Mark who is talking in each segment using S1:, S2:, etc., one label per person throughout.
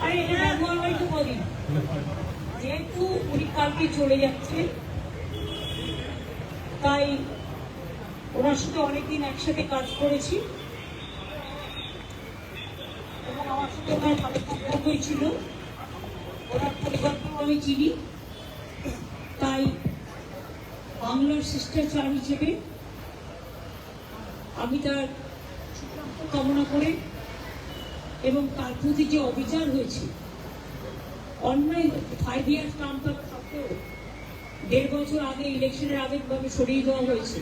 S1: আরে এটা ব্যবহার হয় তো কদিন, যেহেতু উনি কালকে চলে যাচ্ছে তাই ওনার সাথে অনেকদিন একসাথে কাজ করেছি এবং আমার সাথে ওনার ভালো সম্পর্কই ছিল। ওনার পরিবারকেও আমি চিনি, তাই বাংলার শিষ্টাচার হিসেবে আমি তার সুস্বাস্থ্য কামনা করে এবং তার প্রতি যে অবিচার হয়েছে, অন্যায় 5 ইয়ার্স টার্ম থাকা সত্ত্বেও 1.5 বছর আগে ইলেকশনের আগে ভাবে সরিয়ে দেওয়া হয়েছে,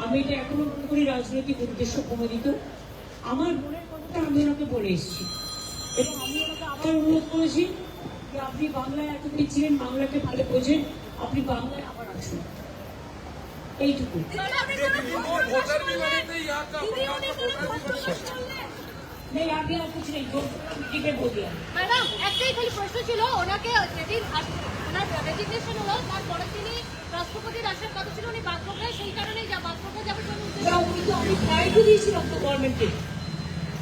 S1: আমি এটা এখনো মনে করি রাজনৈতিক উদ্দেশ্য প্রণোদিত। আমার মনের কথাটা আমি ওনাকে বলে এসেছি এবং আমি ওনাকে আবার অনুরোধ করেছি যে আপনি বাংলায় এতদিন ছিলেন, বাংলাকে ভালো বোঝেন, আপনি বাংলায় আবার আসুন, এইটুকু। नहीं आप यहाँ कुछ नहीं, जो मीटिंग में बोल दिया।
S2: मैडम একটাই খালি প্রশ্ন ছিল, ওনাকে যেদিন ওনার রেজিগনেশন হলো তারপরে তিনি রাষ্ট্রপতির আসার কথা ছিল, উনি বাগডোগরায় সেই কারণেই বাগডোগরা যাবে জন্য
S1: উনি তো আমি ট্রাই তো দিয়েছিলাম তো গভর্নমেন্টকে,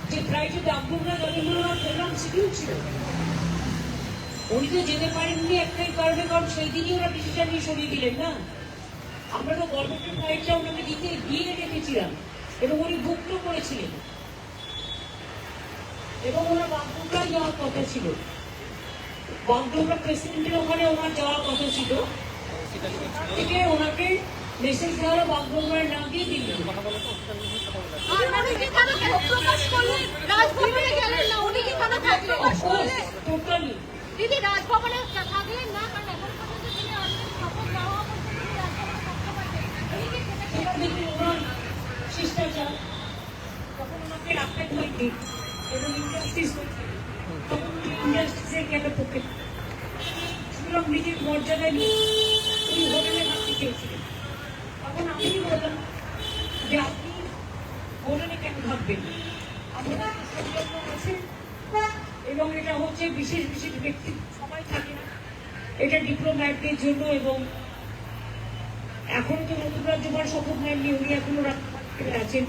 S1: যে try to Bagdogra Rabindranath program schedule ছিল, উনি তো যেতে পারেননি একটাই কারণে, কারণ সেই দিনই ওরা ডিসিশন নিয়ে সরিয়ে দিলেন না। আমরা তো গভর্নমেন্টের ফ্লাইটটা ওনাকে দিতে গিয়ে রেখেছিলাম এবং উনি বুক করেছিলেন এবং ওনার বাগডোগরায় যাওয়ার কথা ছিল, বাগডোগরা প্রেসিডেন্টের ওখানে ওনার যাওয়ার কথা ছিল, থেকে ওনাকে মেসেজ দেওয়া বাগডোগরায় না দিয়ে দিল।
S2: দিদি রাজভবনে থাকলেন না, কারণ এখন পর্যন্ত তিনি শপথ দেওয়া
S1: ওনার শিষ্টাচার তখন ওনাকে রাখতে হয়নি এবং ইন্ডাস্ট্রিজ তখন ইন্ডাস্ট্রিজের কেটে পক্ষে সুতরাং নিজের মর্যাদায় উনি হোটেলে থাকতে চেয়েছিলেন। তখন আমি বললাম যে আপনি হোটেলে কেন থাকবেন, আপনার সৌজন্য আছে এবং এটা হচ্ছে বিশেষ বিশেষ ব্যক্তি, সবাই থাকে না, এটা ডিপ্লোম্যাটদের জন্য এবং এখনো তো নতুন রাজ্যপাল শপথ নেননি, উনি এখনো রাষ্ট্রপতি আছেন,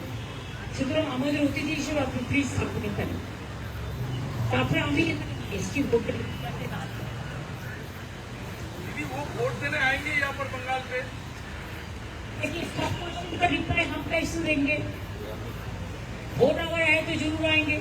S1: সুতরাং আমাদের অতিথি হিসেবে আপনি প্লিজ থাকুন এখানে। তারপরে আমি এসছি ভোট
S3: देने आएंगे यहाँ पर बंगाल पे,
S1: लेकिन सब क्वेश्चन का रिप्लाई हम कैसे देंगे? वोट अगर आए तो जरूर आएंगे।